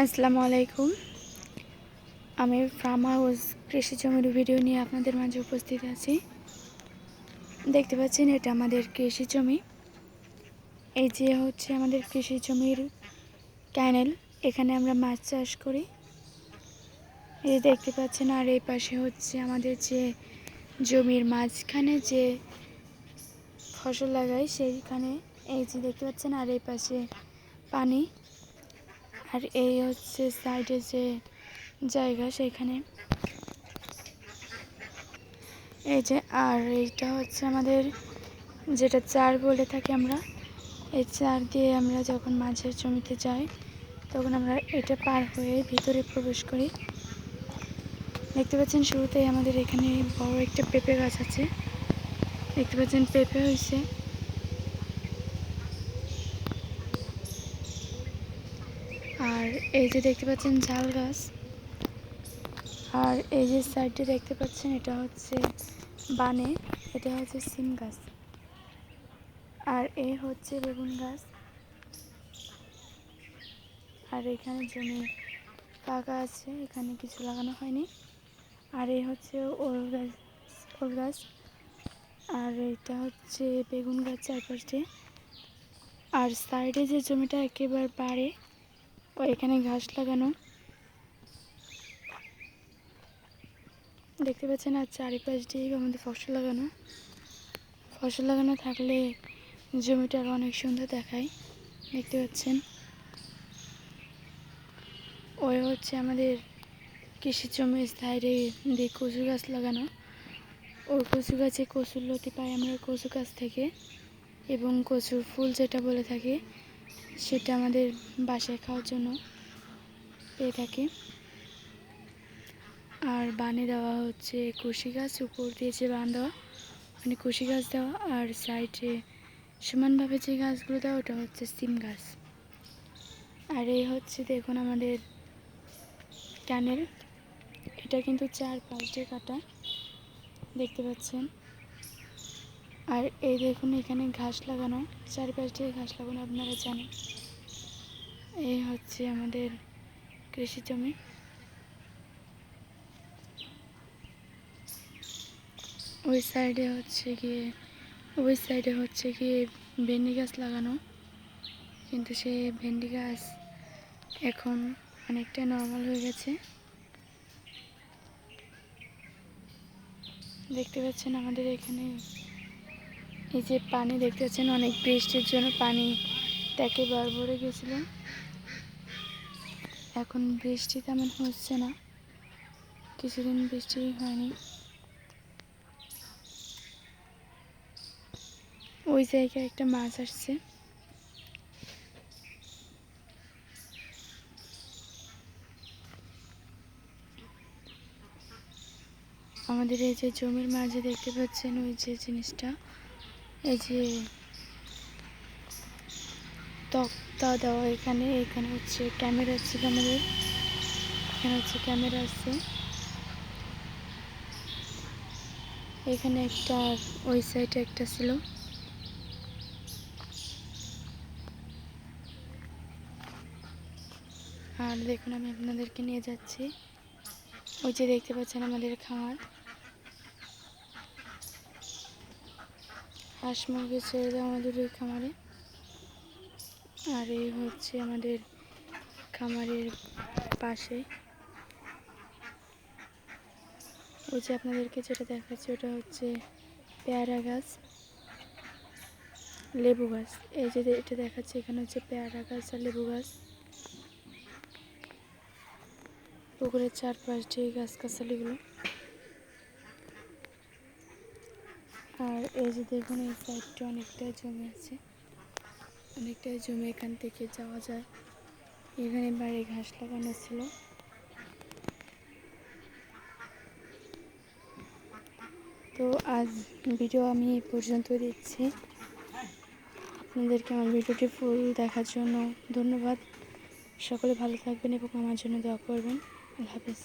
আসসালামু আলাইকুম। আমি ফার্ম হাউস কৃষি জমির ভিডিও নিয়ে আপনাদের মাঝে উপস্থিত আছি। দেখতে পাচ্ছেন এটা আমাদের কৃষি জমি। এই যে হচ্ছে আমাদের কৃষি জমির ক্যানেল, এখানে আমরা মাছ চাষ করি। এই দেখতে পাচ্ছেন, আর এই পাশে হচ্ছে আমাদের যে জমির মাঝখানে যে ফসল লাগাই সেইখানে এই যে দেখতে পাচ্ছেন, আর এই পাশে পানি, আর এই হচ্ছে সাইডে যে জায়গা সেখানে এই যে, আর এইটা হচ্ছে আমাদের যেটা চার বলে থাকি আমরা। এই চার দিয়ে আমরা যখন মাছের জমিতে যাই তখন আমরা এটা পার হয়ে ভিতরে প্রবেশ করি। দেখতে পাচ্ছেন শুরুতেই আমাদের এখানে বড় একটা পেঁপে গাছ আছে। দেখতে পাচ্ছেন পেঁপে হয়েছে। আর এই যে দেখতে পাচ্ছেন ঝাল গাছ। আর এই যে সাইডে দেখতে পাচ্ছেন এটা হচ্ছে বানে, এটা হচ্ছে সিম গাছ। আর এই হচ্ছে বেগুন গাছ। আর এখানে জমি ফাঁকা আছে, এখানে কিছু লাগানো হয়নি। আর এই হচ্ছে ওল গাছ। আর এটা হচ্ছে বেগুন গাছ চারপাশে। আর সাইডে যে জমিটা একেবারে পাড়ে এখানে ঘাস লাগানো দেখতে পাচ্ছেন। আর চারিপাশ দিয়ে আমাদের ফসল লাগানো থাকলে জমিটা অনেক সুন্দর দেখায়। দেখতে পাচ্ছেন ওই হচ্ছে আমাদের কৃষি জমির সাইডে দিয়ে কচু গাছ লাগানো। ওই কচু গাছে কচুর লতি পাই আমরা কচু গাছ থেকে, এবং কচুর ফুল যেটা বলে থাকি সেটা আমাদের বাসায় খাওয়ার জন্য পেয়ে থাকি। আর বানে দেওয়া হচ্ছে কুশি গাছ, উপর দিয়ে যে বান দেওয়া মানে কুশি গাছ দেওয়া, আর সাইডে সমানভাবে যে গাছগুলো দেওয়া ওটা হচ্ছে সিম গাছ। আর এই হচ্ছে দেখুন আমাদের ক্যানেল, এটা কিন্তু 4-5 দিয়ে কাটা, দেখতে পাচ্ছেন। আর এই দেখুন এখানে ঘাস লাগানো, 4-5 দিয়ে ঘাস লাগানো, আপনারা জানেন। এই হচ্ছে আমাদের কৃষি জমি। ওই সাইডে হচ্ছে গিয়ে ভেন্ডি গাছ লাগানো, কিন্তু সে ভেন্ডি গাছ এখন অনেকটা নর্মাল হয়ে গেছে। দেখতে পাচ্ছেন আমাদের এখানে এই যে পানি দেখতে পাচ্ছেন, অনেক বৃষ্টির জন্য পানি একেবারে ভরে গেছিল। এখন বৃষ্টি তেমন হচ্ছে না, কিছুদিন বৃষ্টি হয়নি। ওই জায়গায় একটা মাছ আসছে। আমাদের এই যে জমির মাঝে দেখতে পাচ্ছেন ওই যে জিনিসটা, এই যে তক্তা দেওয়া, এখানে হচ্ছে ক্যামেরা ছিল আমাদের, এখানে হচ্ছে ক্যামেরা আছে এখানে একটা, ওই সাইডে একটা ছিল। আর দেখুন আমি আপনাদেরকে নিয়ে যাচ্ছি, ওই যে দেখতে পাচ্ছেন আমাদের খামার, হাঁস মুরগি ছেড়ে দেওয়া আমাদের ওই খামারে। আর এই হচ্ছে আমাদের খামারের পাশে ওই যে আপনাদেরকে যেটা দেখাচ্ছি ওটা হচ্ছে পেয়ারা গাছ, লেবু গাছ। এই যে এটা দেখাচ্ছে এখানে হচ্ছে পেয়ারা গাছ আর লেবু গাছ। পুকুরের চারপাশ দিয়ে গাছগাছালিগুলো। আর এই যে দেখুন এই সাইডটা অনেকটাই জমি আছে, অনেকটাই জমি, এখান থেকে যাওয়া যায়। এখানে বাড়ি ঘাস লাগানো ছিল। তো আজ ভিডিও আমি এই পর্যন্ত দিচ্ছি। আপনাদেরকে আমার ভিডিওটি ফুল দেখার জন্য ধন্যবাদ। সকলে ভালো থাকবেন এবং আমার জন্য দোয়া করবেন। আল্লাহ হাফেজ।